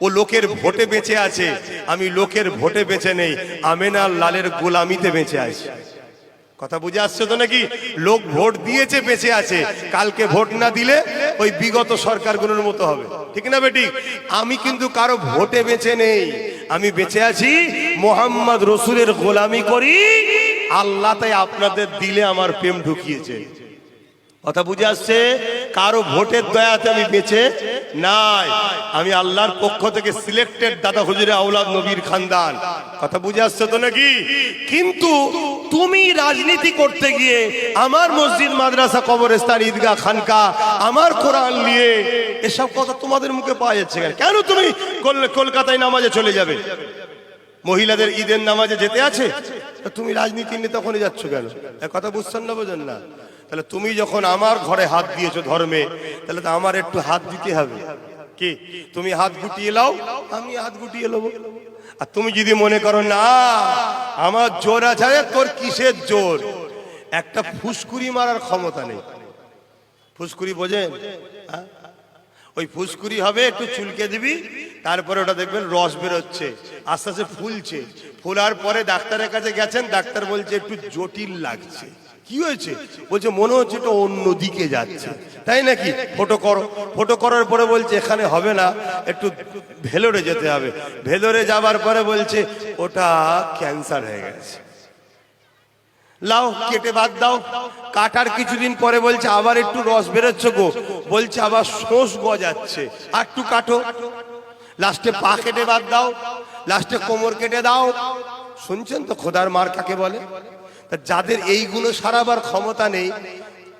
ও লোকের ভোটে বেঁচে আছে, আমি লোকের ভোটে বেঁচে নেই, আমেনার লালের গোলামিতে বেঁচে আছি। কথা বুঝে আসছে তো নাকি? লোক ভোট দিয়েছে বেঁচে আছে, কালকে ভোট না দিলে ওই বিগত সরকারগুলোর মতো হবে, ঠিক না বেটি? আমি কিন্তু কারো ভোটে বেঁচে নেই, আমি বেঁচে আছি মোহাম্মদ রসুলের গোলামি করি। আল্লাহ তাই আপনাদের দিলে আমার প্রেম ঢুকিয়েছে। কথা বুঝে আসছে? কারো ভোটের দয়াতে আমি বেঁচে নাই, আমি আল্লাহর পক্ষ থেকে সিলেক্টেড দাদা হুজুরে আওলাদ নবীর খানদান। কথা বুঝে আসছে তো নাকি? কিন্তু তুমি রাজনীতি করতে গিয়ে আমার মসজিদ, মাদ্রাসা, কবরস্থান, ঈদগাহ, খানকা, আমার কোরআন নিয়ে এসব কথা তোমাদের মুখে পাওয়া যাচ্ছে কেন? কেন তুমি কলকাতায় নামাজে চলে যাবে? মহিলাদের ঈদের নামাজে যেতে আছে, তুমি রাজনীতি নিয়ে তখনই যাচ্ছ কেন? কথা বুঝছেন না, বোঝেন না? তাহলে তুমি যখন আমার ঘরে হাত দিয়েছো ধর্মে, তাহলে তো আমার একটু হাত দিতে হবে। কি তুমি হাত গুটিয়ে লাও, আমি হাত গুটিয়ে নেবো। আর তুমি যদি মনে করো না আমার জোর আছে, তোর কিসের জোর? একটা ফুসকুরি মারার ক্ষমতা নেই। ফুসকুরি বোঝেন? ওই ফুসকুরি হবে, একটু চুলকে দিবি, তারপরে ওটা দেখবেন রস বেরোচ্ছে, আস্তে আস্তে ফুলছে। ফোলার পরে ডাক্তারের কাছে গেছেন, ডাক্তার বলছে একটু জটিল লাগছে। কি হয়েছে? বলছে মনে হচ্ছে এটা অন্যদিকে যাচ্ছে। তাই নাকি? ফটো করো। ফটো করার পরে বলছে এখানে হবে না, একটু ভেলোরে যেতে হবে। ভেলোরে যাবার পরে বলছে ওটা ক্যান্সার হয়ে গেছে, লাও কেটে বাদ দাও। কাটার কিছুদিন পরে বলছে আবার একটু রস বেরোচ্ছে গো, বলছে আবার শোষ গজাচ্ছে, আর একটু কাটো। লাস্টে পা কেটে বাদ দাও, লাস্টে কোমর কেটে দাও। শুনছেন তো খোদার মার কাকে বলে? যাদের এইগুলো সারাবার ক্ষমতা নেই,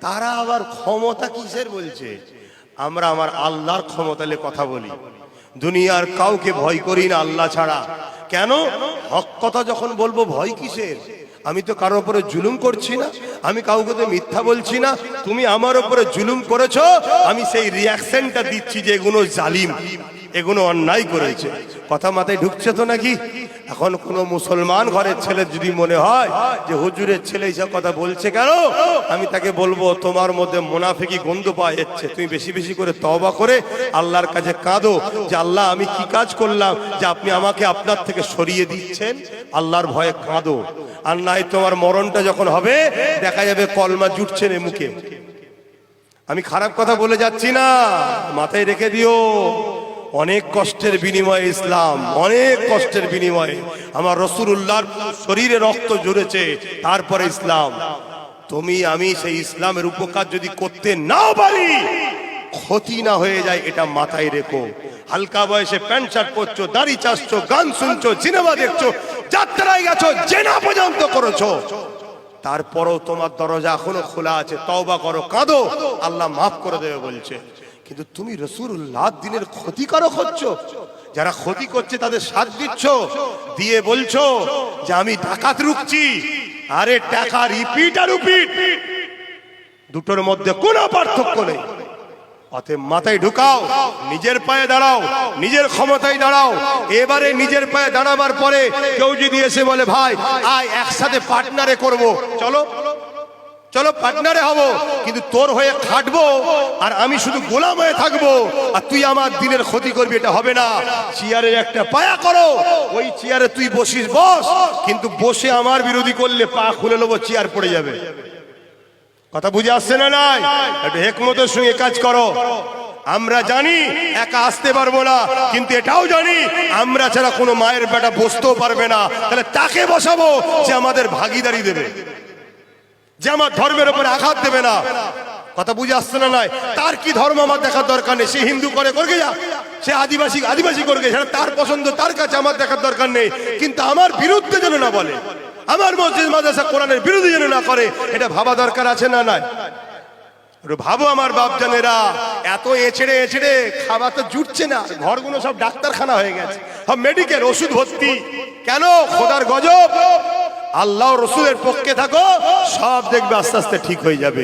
তারা আবার ক্ষমতা কিসের বলছে? আমরা আমার আল্লাহর ক্ষমতা নিয়ে কথা বলি, দুনিয়ার কাউকে ভয় করি না আল্লাহ ছাড়া। কেন? হক কথা যখন বলবো ভয় কিসের? আমি তো কারোর উপরে জুলুম করছি না, আমি কাউকে তো মিথ্যা বলছি না। তুমি আমার উপরে জুলুম করেছো, আমি সেই রিয়াকশনটা দিচ্ছি যে এগুলো জালিম, এগুলো অন্যায় করেছে। কথা মাথায় ঢুকছে তো নাকি? এখন কোন মুসলমান ঘরের ছেলে যদি মনে হয় যে হুজুরের ছেলে এইসব কথা বলছে কেন, আমি তাকে বলবো তোমার মধ্যে মুনাফিকি গন্ধ পাওয়া যাচ্ছে। তুমি বেশি বেশি করে তওবা করে আল্লাহর কাছে কাঁদো যে আল্লাহ আমি কি কাজ করলাম যে আপনি আমাকে আপনার থেকে সরিয়ে দিচ্ছেন। আল্লাহর ভয়ে কাঁদো, আর নাই তোমার মরণটা যখন হবে দেখা যাবে কলমা জুটছে না মুখে। আমি খারাপ কথা বলে যাচ্ছি না, মাথায় রেখে দিও। অনেক কষ্টের বিনিময়ে ইসলাম, অনেক কষ্টের বিনিময়ে আমার রাসূলুল্লাহর শরীরে রক্ত ঝরেছে, তারপরে ইসলাম। তুমি আমি সেই ইসলামের উপকার যদি করতে নাও পারি, ক্ষতি না হয়ে যায়, এটা মাথায় রেখো। হালকা বয়সে প্যান্ট শার্ট পরছো, দাড়ি চাচ্ছো, গান শুনছো, সিনেমা দেখছো, যাত্রায় গেছো, জেনা পর্যন্ত করেছো, তারপরও তোমার দরজা এখনো খোলা আছে। তওবা করো, কাঁদো, আল্লাহ মাফ করে দেবে বলছে। কিন্তু তুমি রাসূলুল্লাহ দিনের ক্ষতিকারক হচ্ছ, যারা ক্ষতি করছে তাদের সাথ দিচ্ছ, দিয়ে বলছো যে আমি ডাকাত রুখছি। আরে টাকা রিপিট আর রিপিট, দুটোর মধ্যে কোনো পার্থক্য নেই। অতএব মাথায় ঢুকাও, নিজের পায়ে দাঁড়াও, নিজের ক্ষমতায় দাঁড়াও। এবারে নিজের পায়ে দাঁড়াবার পরে কেউ যদি এসে বলে ভাই আয় একসাথে পার্টনারে করব, চলো চলো পার্টনারে হব, কিন্তু তোর হয়ে খাটবো আর আমি শুধু গোলাম হয়ে থাকবো আর তুই আমার দিনের ক্ষতি করবি, এটা হবে না। চেয়ারের একটা পায়া করো, ওই চেয়ারে তুই বসিস বস, কিন্তু বসে আমার বিরোধী করলে পা খুলে নেবো, চেয়ার পড়ে যাবে। কথা বুঝে আসছে না? নাই একটু হিকমতের সঙ্গে কাজ করো। আমরা জানি একা আসতে পারবো না, কিন্তু এটাও জানি আমরা ছাড়া কোনো মায়ের বেটা বসতেও পারবে না। তাহলে তাকে বসাবো যে আমাদের ভাগিদারি দেবে, যে আমার ধর্মের উপরে আঘাত দেবে না। কথা বুঝে আসছে না? নাই তার কি ধর্ম আমার দেখার দরকার নেই। সে হিন্দু করে করবে যা, সে আদিবাসী করবে, সেটা তার পছন্দ, তার কাছে আমার দেখার দরকার নেই। কিন্তু আমার বিরুদ্ধে যেন না বলে, আমার মসজিদ মাদ্রাসা কোরআনের বিরোধী যেন না করে, এটা ভাবা দরকার আছে না? নাই ভাবো আমার বাপজানেরা, এত এছড়ে এছড়ে খাবার তো জুটছে না, ঘরগুলো সব ডাক্তারখানা হয়ে গেছে, সব মেডিকেল, ওষুধ ভর্তি। কেন? খোদার গজব। আল্লাহ রসুলের পক্ষে থাকো, সব দেখবে আস্তে আস্তে ঠিক হয়ে যাবে।